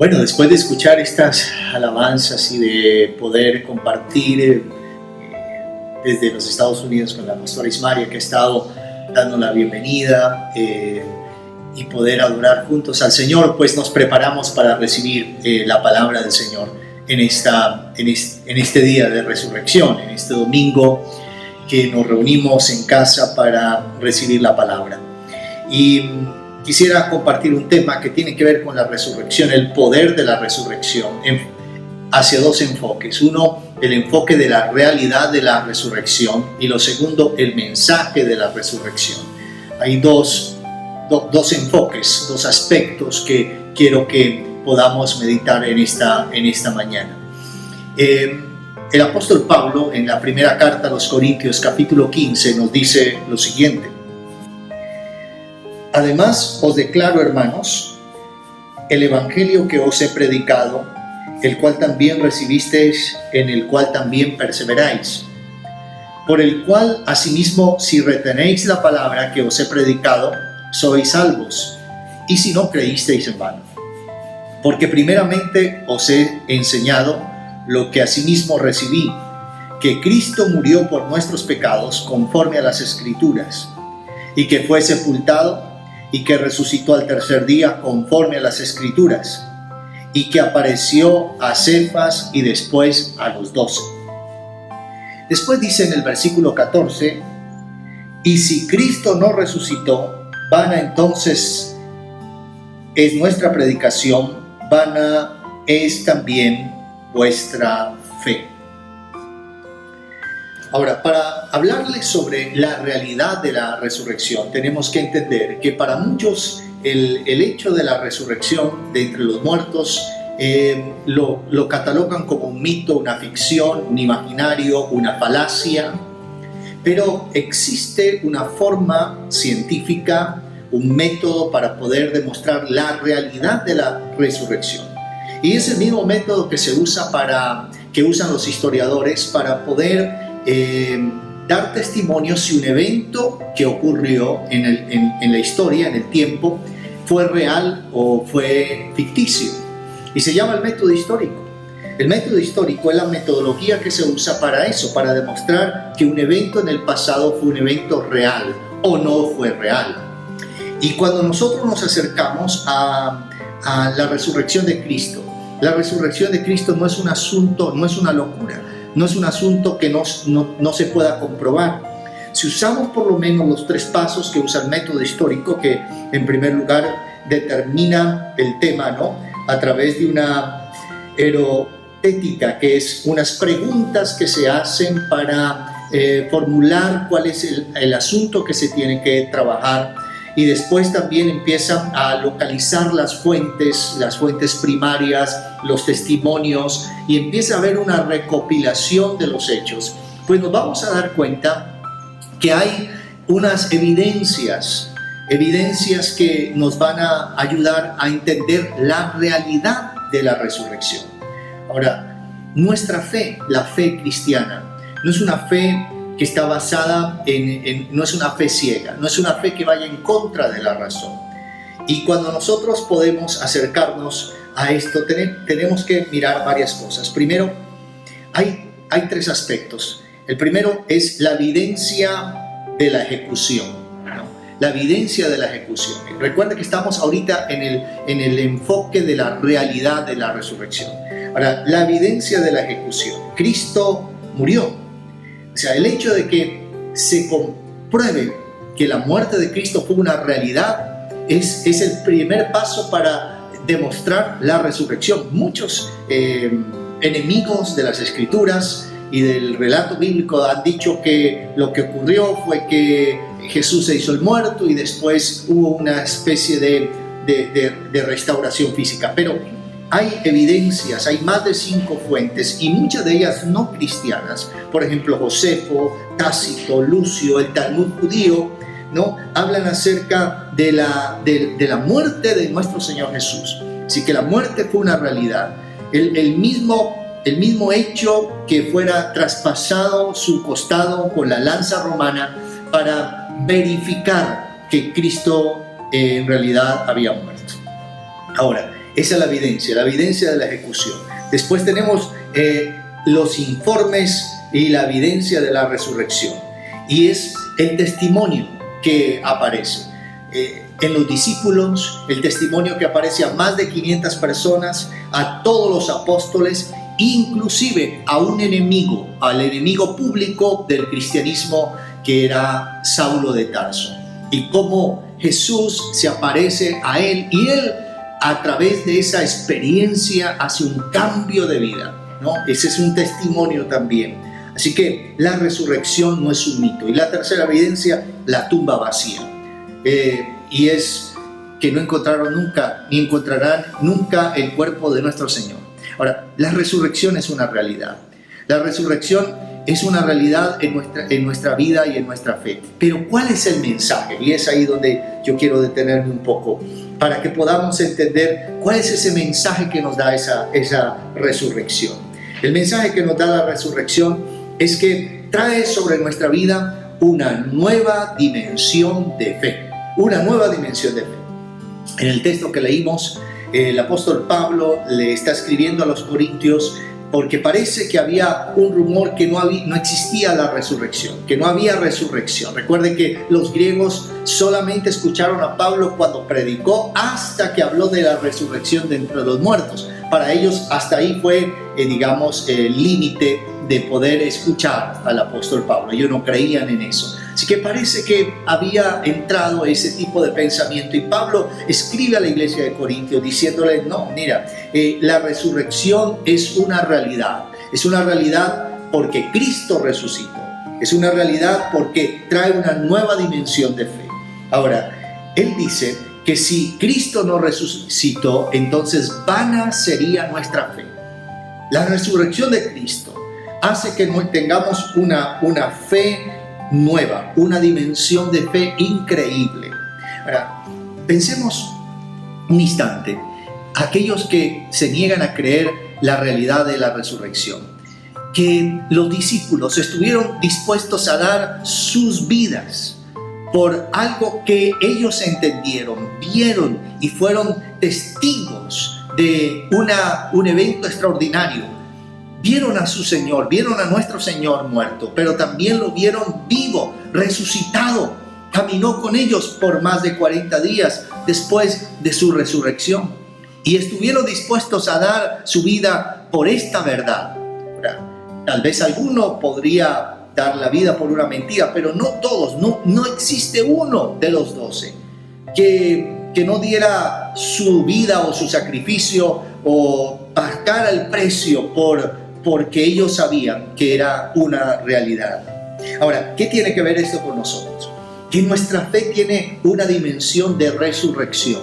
Bueno, después de escuchar estas alabanzas y de poder compartir desde los Estados Unidos con la pastora Ismaria, que ha estado dando la bienvenida y poder adorar juntos al Señor, pues nos preparamos para recibir la palabra del Señor en este día de resurrección, en este domingo que nos reunimos en casa para recibir la palabra. Y quisiera compartir un tema que tiene que ver con la resurrección, el poder de la resurrección, hacia dos enfoques. Uno, el enfoque de la realidad de la resurrección, y lo segundo, el mensaje de la resurrección. Hay dos enfoques, dos aspectos que quiero que podamos meditar en esta mañana. El apóstol Pablo, en la primera carta a los Corintios, capítulo 15, nos dice lo siguiente: además os declaro, hermanos, el evangelio que os he predicado, el cual también recibisteis, en el cual también perseveráis, por el cual asimismo, si retenéis la palabra que os he predicado, sois salvos, y si no, creísteis en vano. Porque primeramente os he enseñado lo que asimismo recibí, que Cristo murió por nuestros pecados conforme a las Escrituras, y que fue sepultado, y que resucitó al tercer día conforme a las Escrituras, y que apareció a Cefas y después a los 12. Después dice en el versículo 14: y si Cristo no resucitó, vana entonces es nuestra predicación, vana es también vuestra fe. Ahora, para hablarles sobre la realidad de la resurrección, tenemos que entender que para muchos el hecho de la resurrección de entre los muertos lo catalogan como un mito, una ficción, un imaginario, una falacia, pero existe una forma científica, un método para poder demostrar la realidad de la resurrección. Y es el mismo método que que usan los historiadores para poder dar testimonio si un evento que ocurrió en la historia, en el tiempo, fue real o fue ficticio. Y se llama el método histórico. El método histórico es la metodología que se usa para eso, para demostrar que un evento en el pasado fue un evento real o no fue real. Y cuando nosotros nos acercamos a la resurrección de Cristo, la resurrección de Cristo no es un asunto, no es una locura, no es un asunto que no se pueda comprobar. Si usamos por lo menos los 3 pasos que usa el método histórico, que en primer lugar determina el tema, ¿no?, a través de una erotética, que es unas preguntas que se hacen para formular cuál es el asunto que se tiene que trabajar, y después también empiezan a localizar las fuentes primarias, los testimonios, y empieza a haber una recopilación de los hechos. Pues nos vamos a dar cuenta que hay unas evidencias que nos van a ayudar a entender la realidad de la resurrección. Ahora, nuestra fe, la fe cristiana, no es una fe que está basada no es una fe ciega, no es una fe que vaya en contra de la razón. Y cuando nosotros podemos acercarnos a esto, tenemos que mirar varias cosas. Primero, hay 3 aspectos. El primero es la evidencia de la ejecución, ¿no? La evidencia de la ejecución. Recuerda que estamos ahorita en el enfoque de la realidad de la resurrección. Ahora, la evidencia de la ejecución. Cristo murió. O sea, el hecho de que se compruebe que la muerte de Cristo fue una realidad es el primer paso para demostrar la resurrección. Muchos enemigos de las Escrituras y del relato bíblico han dicho que lo que ocurrió fue que Jesús se hizo el muerto y después hubo una especie de restauración física. Pero hay evidencias, hay más de 5 fuentes, y muchas de ellas no cristianas. Por ejemplo, Josefo, Tácito, Lucio, el Talmud judío, ¿no?, hablan acerca de la muerte de nuestro Señor Jesús. Así que la muerte fue una realidad. El mismo hecho que fuera traspasado su costado con la lanza romana para verificar que Cristo en realidad había muerto. Ahora, Esa es la evidencia de la ejecución. Después tenemos los informes y la evidencia de la resurrección. Y es el testimonio que aparece. En los discípulos, el testimonio que aparece a más de 500 personas, a todos los apóstoles, inclusive a un enemigo, al enemigo público del cristianismo que era Saulo de Tarso. Y cómo Jesús se aparece a él y él a través de esa experiencia hace un cambio de vida, ¿no? Ese es un testimonio también. Así que la resurrección no es un mito. Y la tercera evidencia, la tumba vacía. Y es que no encontraron nunca, ni encontrarán nunca el cuerpo de nuestro Señor. Ahora, la resurrección es una realidad. La resurrección es una realidad en nuestra vida y en nuestra fe. Pero ¿cuál es el mensaje? Y es ahí donde yo quiero detenerme un poco, para que podamos entender cuál es ese mensaje que nos da esa resurrección. El mensaje que nos da la resurrección es que trae sobre nuestra vida una nueva dimensión de fe. Una nueva dimensión de fe. En el texto que leímos, el apóstol Pablo le está escribiendo a los corintios porque parece que había un rumor que no existía la resurrección, que no había resurrección. Recuerden que los griegos solamente escucharon a Pablo cuando predicó hasta que habló de la resurrección de entre los muertos. Para ellos hasta ahí fue, el límite de poder escuchar al apóstol Pablo. Ellos no creían en eso. Así que parece que había entrado ese tipo de pensamiento y Pablo escribe a la iglesia de Corintios diciéndole, no, mira, la resurrección es una realidad porque Cristo resucitó, es una realidad porque trae una nueva dimensión de fe. Ahora, él dice que si Cristo no resucitó, entonces vana sería nuestra fe. La resurrección de Cristo hace que tengamos una fe nueva, una dimensión de fe increíble. Ahora, pensemos un instante, aquellos que se niegan a creer la realidad de la resurrección, que los discípulos estuvieron dispuestos a dar sus vidas por algo que ellos entendieron, vieron y fueron testigos de un evento extraordinario. Vieron a su Señor, vieron a nuestro Señor muerto, pero también lo vieron vivo, resucitado. Caminó con ellos por más de 40 días después de su resurrección. Y estuvieron dispuestos a dar su vida por esta verdad. Ahora, tal vez alguno podría dar la vida por una mentira, pero no todos. No existe uno de los 12 que no diera su vida o su sacrificio o pagara el precio porque ellos sabían que era una realidad. Ahora, ¿qué tiene que ver esto con nosotros? Que nuestra fe tiene una dimensión de resurrección.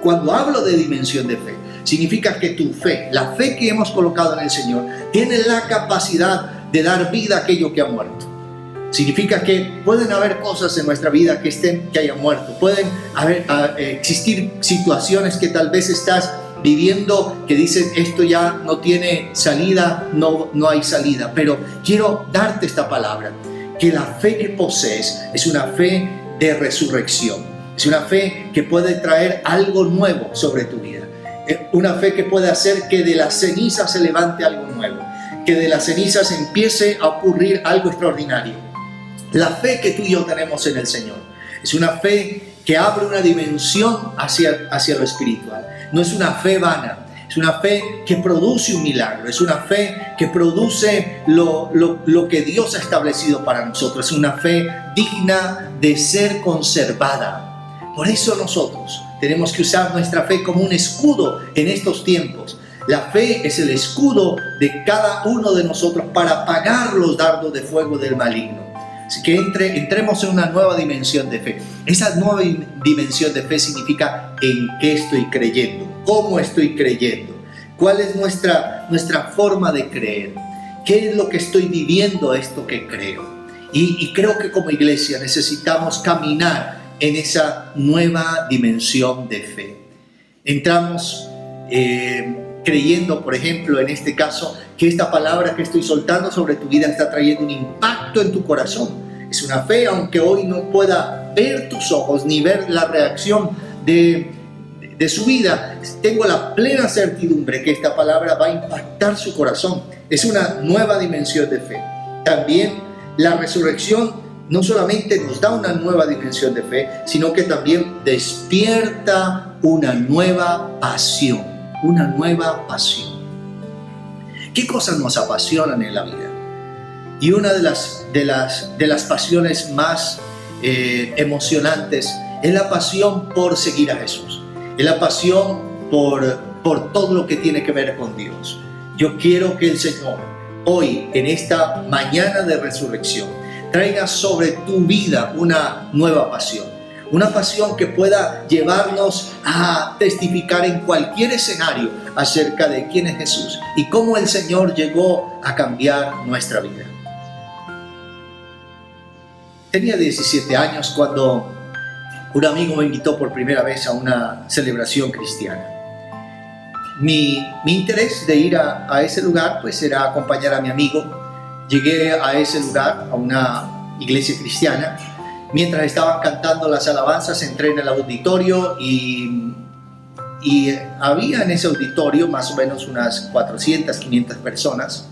Cuando hablo de dimensión de fe, significa que tu fe, la fe que hemos colocado en el Señor, tiene la capacidad de dar vida a aquello que ha muerto. Significa que pueden haber cosas en nuestra vida que hayan muerto. Pueden existir situaciones que tal vez estás viviendo que dicen esto ya no tiene salida, no hay salida. Pero quiero darte esta palabra, que la fe que posees es una fe de resurrección. Es una fe que puede traer algo nuevo sobre tu vida. Una fe que puede hacer que de las cenizas se levante algo nuevo. Que de las cenizas empiece a ocurrir algo extraordinario. La fe que tú y yo tenemos en el Señor es una fe que abre una dimensión hacia lo espiritual. No es una fe vana, es una fe que produce un milagro, es una fe que produce lo que Dios ha establecido para nosotros, es una fe digna de ser conservada. Por eso nosotros tenemos que usar nuestra fe como un escudo en estos tiempos. La fe es el escudo de cada uno de nosotros para apagar los dardos de fuego del maligno. Así que entremos en una nueva dimensión de fe. Esa nueva dimensión de fe significa en qué estoy creyendo, cómo estoy creyendo, cuál es nuestra forma de creer, qué es lo que estoy viviendo esto que creo. Y creo que como iglesia necesitamos caminar en esa nueva dimensión de fe. Entramos creyendo, por ejemplo, en este caso, que esta palabra que estoy soltando sobre tu vida está trayendo un impacto en tu corazón. Es una fe, aunque hoy no pueda ver tus ojos ni ver la reacción de de su vida, tengo la plena certidumbre que esta palabra va a impactar su corazón. Es una nueva dimensión de fe. También la resurrección no solamente nos da una nueva dimensión de fe, sino que también despierta una nueva pasión. Una nueva pasión. ¿Qué cosas nos apasionan en la vida? Y una de las pasiones más emocionantes es la pasión por seguir a Jesús. Es la pasión por todo lo que tiene que ver con Dios. Yo quiero que el Señor hoy, en esta mañana de resurrección, traiga sobre tu vida una nueva pasión. Una pasión que pueda llevarnos a testificar en cualquier escenario acerca de quién es Jesús y cómo el Señor llegó a cambiar nuestra vida. Tenía 17 años cuando un amigo me invitó por primera vez a una celebración cristiana. Mi interés de ir a ese lugar pues era acompañar a mi amigo. Llegué a ese lugar, a una iglesia cristiana. Mientras estaban cantando las alabanzas, entré en el auditorio y había en ese auditorio más o menos unas 400, 500 personas.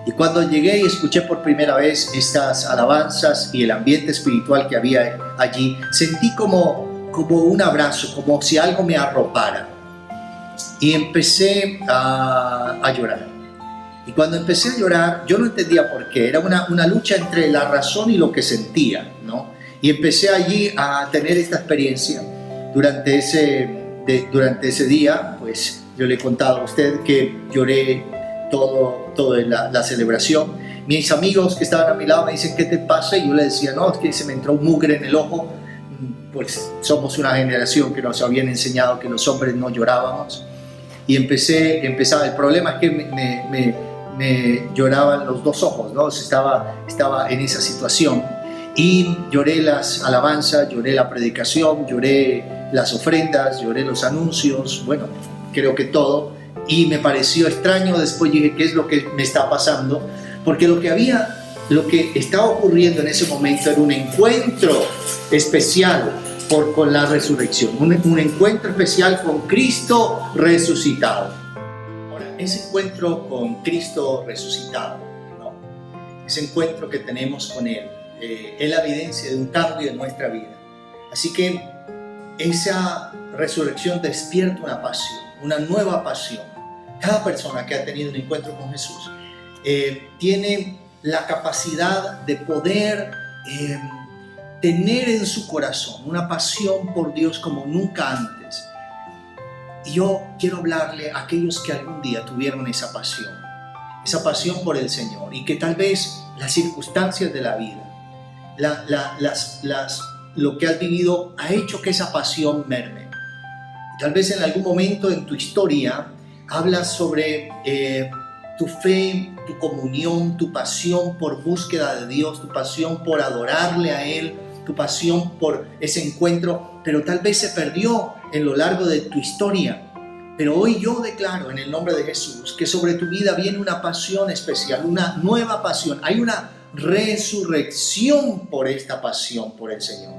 Y cuando llegué y escuché por primera vez estas alabanzas y el ambiente espiritual que había allí, sentí como un abrazo, como si algo me arropara. Y empecé a llorar. Y cuando empecé a llorar, yo no entendía por qué. Era una lucha entre la razón y lo que sentía, ¿no? Y empecé allí a tener esta experiencia. Durante ese día, pues yo le he contado a usted que lloré todo en la celebración. Mis amigos que estaban a mi lado me dicen, ¿qué te pasa? Y yo les decía, no, es que se me entró un mugre en el ojo. Pues somos una generación que nos habían enseñado que los hombres no llorábamos. Y empezaba. El problema es que me lloraban los dos ojos, ¿no? Estaba en esa situación. Y lloré las alabanzas, lloré la predicación, lloré las ofrendas, lloré los anuncios, bueno, creo que todo. Y me pareció extraño. Después dije, ¿qué es lo que me está pasando? Porque lo que estaba ocurriendo en ese momento era un encuentro especial con la resurrección, un encuentro especial con Cristo resucitado. Ahora, ese encuentro con Cristo resucitado, ¿no? Ese encuentro que tenemos con Él, es la evidencia de un cambio en nuestra vida. Así que esa resurrección despierta una pasión, una nueva pasión. Cada persona que ha tenido un encuentro con Jesús tiene la capacidad de poder tener en su corazón una pasión por Dios como nunca antes. Y yo quiero hablarle a aquellos que algún día tuvieron esa pasión por el Señor, y que tal vez las circunstancias de la vida, lo que has vivido ha hecho que esa pasión merme. Tal vez en algún momento en tu historia hablas sobre tu fe, tu comunión, tu pasión por búsqueda de Dios, tu pasión por adorarle a Él, tu pasión por ese encuentro, pero tal vez se perdió en lo largo de tu historia. Pero hoy yo declaro en el nombre de Jesús que sobre tu vida viene una pasión especial, una nueva pasión. Hay una resurrección por esta pasión por el Señor.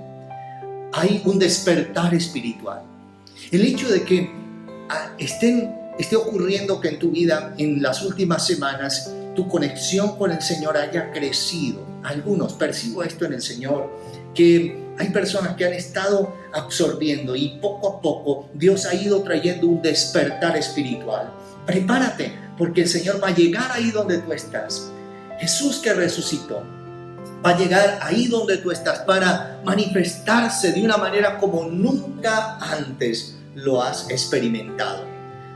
Hay un despertar espiritual. El hecho de que esté ocurriendo que en tu vida, en las últimas semanas, tu conexión con el Señor haya crecido. Algunos, percibo esto en el Señor, que hay personas que han estado absorbiendo y poco a poco Dios ha ido trayendo un despertar espiritual. Prepárate, porque el Señor va a llegar ahí donde tú estás. Jesús que resucitó va a llegar ahí donde tú estás para manifestarse de una manera como nunca antes lo has experimentado.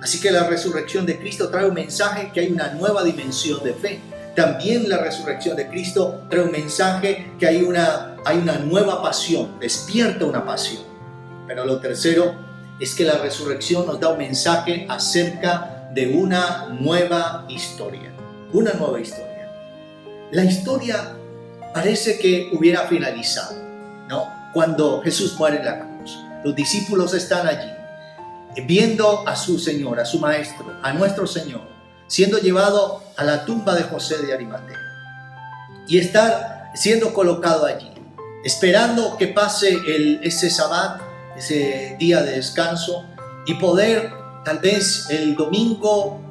Así que la resurrección de Cristo trae un mensaje que hay una nueva dimensión de fe. También la resurrección de Cristo trae un mensaje que hay una nueva pasión, despierta una pasión. Pero lo tercero es que la resurrección nos da un mensaje acerca de una nueva historia. Una nueva historia. La historia parece que hubiera finalizado, ¿no? Cuando Jesús muere en la cruz. Los discípulos están allí, viendo a su Señor, a su Maestro, a nuestro Señor, siendo llevado a la tumba de José de Arimatea y estar siendo colocado allí, esperando que pase ese sabbat, ese día de descanso, y poder tal vez el domingo,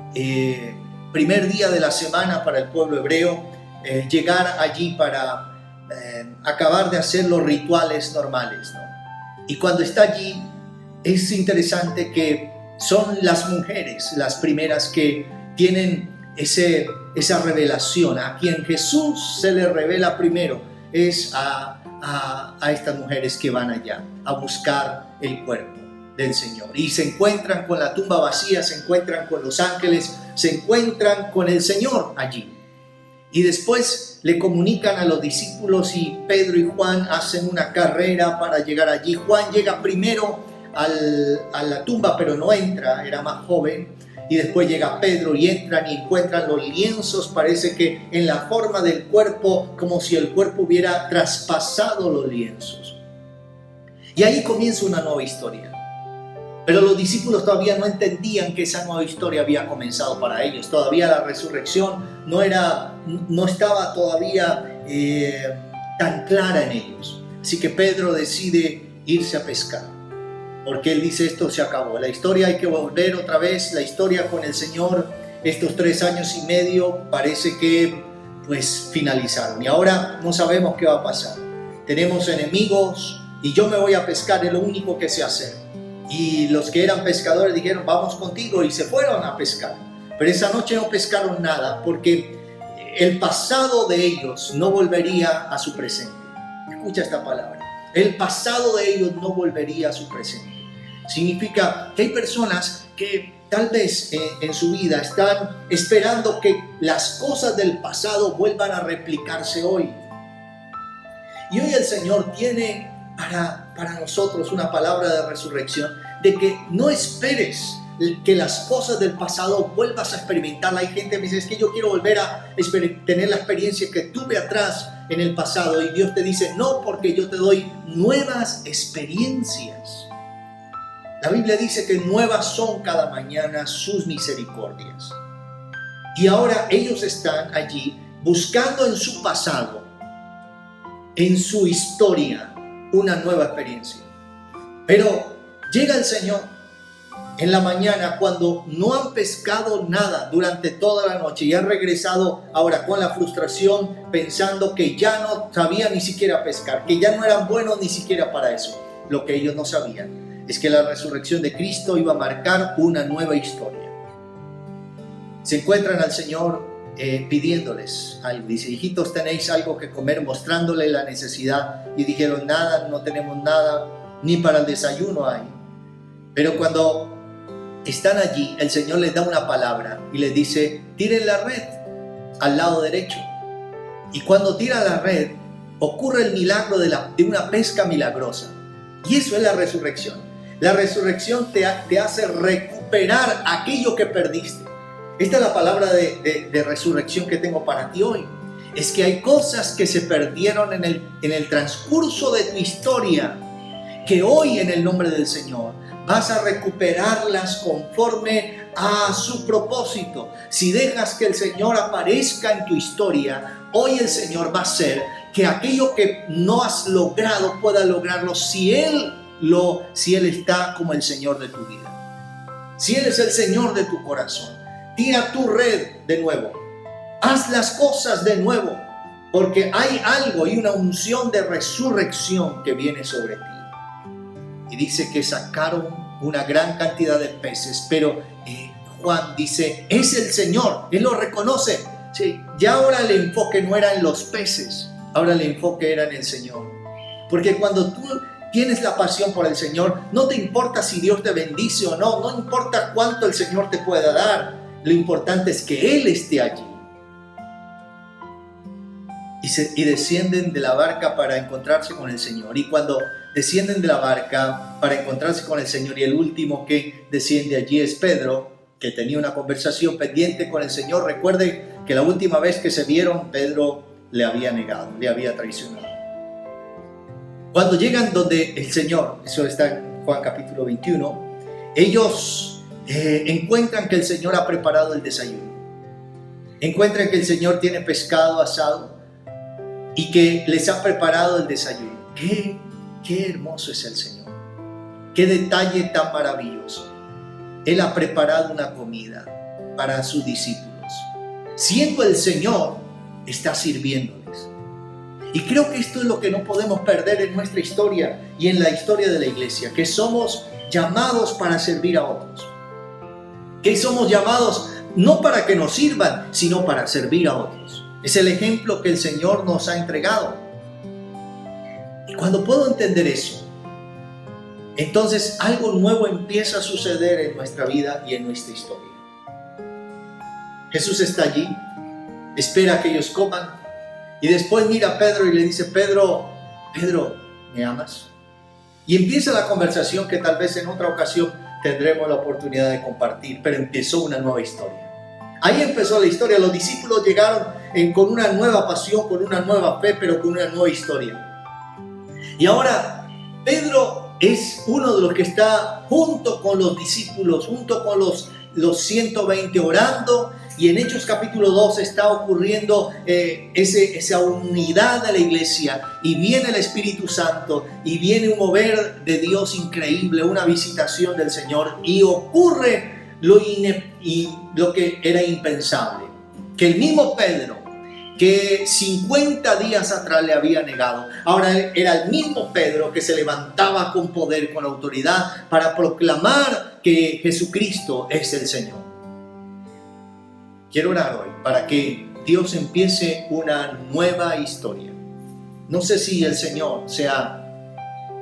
primer día de la semana para el pueblo hebreo, llegar allí para acabar de hacer los rituales normales, ¿no? Y cuando está allí, es interesante que son las mujeres las primeras que tienen esa revelación. A quien Jesús se le revela primero es a estas mujeres que van allá a buscar el cuerpo del Señor. Y se encuentran con la tumba vacía, se encuentran con los ángeles, se encuentran con el Señor allí. Y después le comunican a los discípulos y Pedro y Juan hacen una carrera para llegar allí. Juan llega primero a la tumba, pero no entra, era más joven. Y después llega Pedro y entran y encuentran los lienzos, parece que en la forma del cuerpo, como si el cuerpo hubiera traspasado los lienzos. Y ahí comienza una nueva historia. Pero los discípulos todavía no entendían que esa nueva historia había comenzado para ellos. Todavía la resurrección no estaba todavía tan clara en ellos. Así que Pedro decide irse a pescar, porque él dice: esto se acabó. La historia hay que volver otra vez. La historia con el Señor, estos 3 años y medio, parece que pues finalizaron. Y ahora no sabemos qué va a pasar. Tenemos enemigos y yo me voy a pescar, es lo único que sé hacer. Y los que eran pescadores dijeron: vamos contigo, y se fueron a pescar. Pero esa noche no pescaron nada, porque el pasado de ellos no volvería a su presente. Escucha esta palabra: el pasado de ellos no volvería a su presente. Significa que hay personas que tal vez en su vida están esperando que las cosas del pasado vuelvan a replicarse hoy. Y hoy el Señor tiene para nosotros una palabra de resurrección, de que no esperes que las cosas del pasado vuelvas a experimentarla. Hay gente que me dice: es que yo quiero volver a tener la experiencia que tuve atrás en el pasado, y Dios te dice: no, porque yo te doy nuevas experiencias. La Biblia dice que nuevas son cada mañana sus misericordias. Y ahora ellos están allí buscando en su pasado, en su historia, una nueva experiencia. Pero llega el Señor en la mañana, cuando no han pescado nada durante toda la noche y han regresado ahora con la frustración, pensando que ya no sabían ni siquiera pescar, que ya no eran buenos ni siquiera para eso. Lo que ellos no sabían es que la resurrección de Cristo iba a marcar una nueva historia. Se encuentran al Señor pidiéndoles algo. Dice: hijitos, ¿tenéis algo que comer? Mostrándole la necesidad. Y dijeron: nada, no tenemos nada, ni para el desayuno hay. Pero cuando están allí, el Señor les da una palabra y les dice: tiren la red al lado derecho. Y cuando tiran la red, ocurre el milagro de una pesca milagrosa. Y eso es la resurrección. La resurrección te hace recuperar aquello que perdiste. Esta es la palabra de resurrección que tengo para ti hoy. Es que hay cosas que se perdieron en el transcurso de tu historia, que hoy, en el nombre del Señor, vas a recuperarlas conforme a su propósito. Si dejas que el Señor aparezca en tu historia, hoy el Señor va a hacer que aquello que no has logrado pueda lograrlo si Él está como el Señor de tu vida. Si Él es el Señor de tu corazón. Tira tu red de nuevo. Haz las cosas de nuevo, porque hay algo y una unción de resurrección que viene sobre ti. Y dice que sacaron una gran cantidad de peces, pero Juan dice: es el Señor. Él lo reconoce. Sí, ya ahora el enfoque no era en los peces, ahora el enfoque era en el Señor. Porque cuando tú tienes la pasión por el Señor, no te importa si Dios te bendice o no, no importa cuánto el Señor te pueda dar. Lo importante es que Él esté allí. Y descienden de la barca para encontrarse con el Señor. Y cuando descienden de la barca para encontrarse con el Señor, y el último que desciende allí es Pedro, que tenía una conversación pendiente con el Señor. Recuerde que la última vez que se vieron, Pedro le había negado, le había traicionado. Cuando llegan donde el Señor, eso está en Juan capítulo 21, ellos encuentran que el Señor ha preparado el desayuno. Encuentran que el Señor tiene pescado asado y que les ha preparado el desayuno. Qué hermoso es el Señor. Qué detalle tan maravilloso. Él ha preparado una comida para sus discípulos. Siendo el Señor, está sirviéndoles. Y creo que esto es lo que no podemos perder en nuestra historia y en la historia de la iglesia, que somos llamados para servir a otros. Que somos llamados no para que nos sirvan, sino para servir a otros. Es el ejemplo que el Señor nos ha entregado. Y cuando puedo entender eso, entonces algo nuevo empieza a suceder en nuestra vida y en nuestra historia. Jesús está allí, espera a que ellos coman y después mira a Pedro y le dice: Pedro, ¿me amas? Y empieza la conversación que tal vez en otra ocasión tendremos la oportunidad de compartir, pero empezó una nueva historia. Ahí empezó la historia. Los discípulos llegaron con una nueva pasión, con una nueva fe, pero con una nueva historia. Y ahora Pedro es uno de los que está junto con los discípulos, junto con los 120 orando, y en Hechos capítulo 2 está ocurriendo esa unidad de la iglesia, y viene el Espíritu Santo y viene un mover de Dios increíble, una visitación del Señor, y ocurre lo que era impensable, que el mismo Pedro, que 50 días atrás le había negado, ahora era el mismo Pedro que se levantaba con poder, con autoridad, para proclamar que Jesucristo es el Señor. Quiero orar hoy para que Dios empiece una nueva historia. No sé si el Señor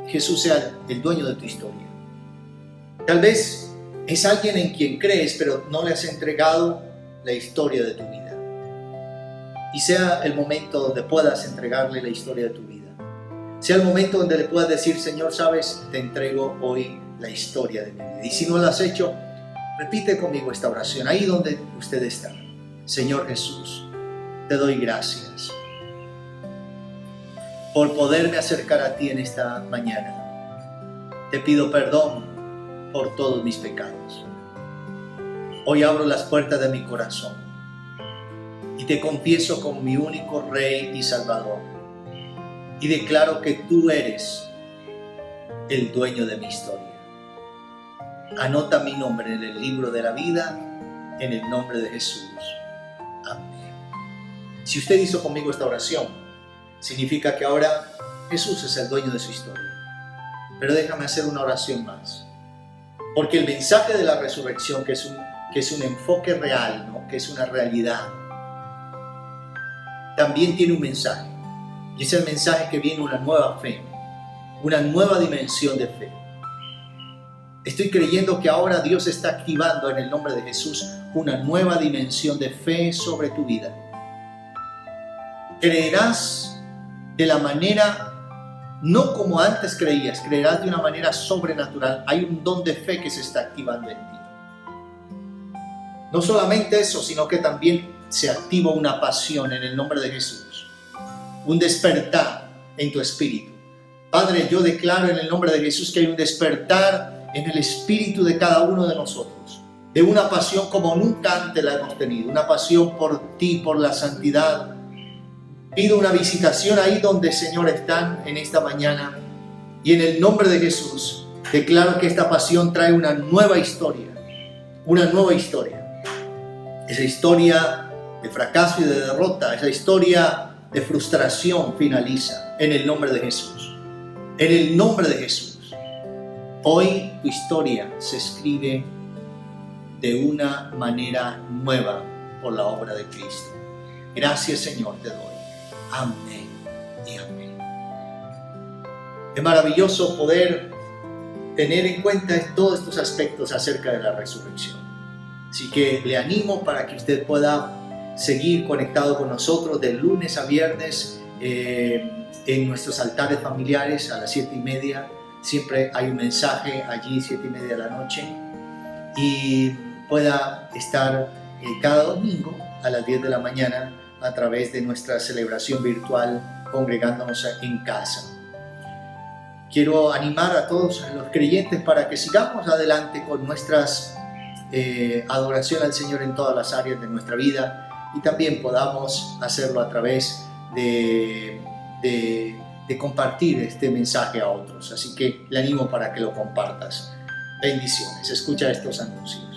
Jesús sea el dueño de tu historia. Tal vez es alguien en quien crees, pero no le has entregado la historia de tu vida. Y sea el momento donde puedas entregarle la historia de tu vida. Sea el momento donde le puedas decir: Señor, sabes, te entrego hoy la historia de mi vida. Y si no lo has hecho, repite conmigo esta oración, ahí donde usted está. Señor Jesús, te doy gracias por poderme acercar a ti en esta mañana. Te pido perdón por todos mis pecados. Hoy abro las puertas de mi corazón y te confieso como mi único Rey y Salvador. Y declaro que tú eres el dueño de mi historia. Anota mi nombre en el libro de la vida, en el nombre de Jesús. Amén. Si usted hizo conmigo esta oración, significa que ahora Jesús es el dueño de su historia. Pero déjame hacer una oración más. Porque el mensaje de la resurrección, que es un enfoque real, ¿no? Que es una realidad, también tiene un mensaje. Y es el mensaje que viene una nueva fe, una nueva dimensión de fe. Estoy creyendo que ahora Dios está activando en el nombre de Jesús una nueva dimensión de fe sobre tu vida. Creerás de la manera, no como antes creías, creerás de una manera sobrenatural. Hay un don de fe que se está activando en ti. No solamente eso, sino que también se activa una pasión en el nombre de Jesús. Un despertar en tu espíritu. Padre, yo declaro en el nombre de Jesús que hay un despertar en el espíritu de cada uno de nosotros, de una pasión como nunca antes la hemos tenido, una pasión por ti, por la santidad. Pido una visitación ahí donde, Señor, están en esta mañana, y en el nombre de Jesús declaro que esta pasión trae una nueva historia, esa historia de fracaso y de derrota, esa historia de frustración finaliza en el nombre de Jesús, en el nombre de Jesús. Hoy tu historia se escribe de una manera nueva por la obra de Cristo. Gracias, Señor, te doy. Amén y amén. Es maravilloso poder tener en cuenta todos estos aspectos acerca de la resurrección. Así que le animo para que usted pueda seguir conectado con nosotros de lunes a viernes en nuestros altares familiares a las 7:30. Siempre hay un mensaje allí, 7:30 de la noche, y pueda estar cada domingo a las 10 de la mañana a través de nuestra celebración virtual, congregándonos en casa. Quiero animar a todos los creyentes para que sigamos adelante con nuestras adoración al Señor en todas las áreas de nuestra vida, y también podamos hacerlo a través de compartir este mensaje a otros. Así que le animo para que lo compartas. Bendiciones. Escucha estos anuncios.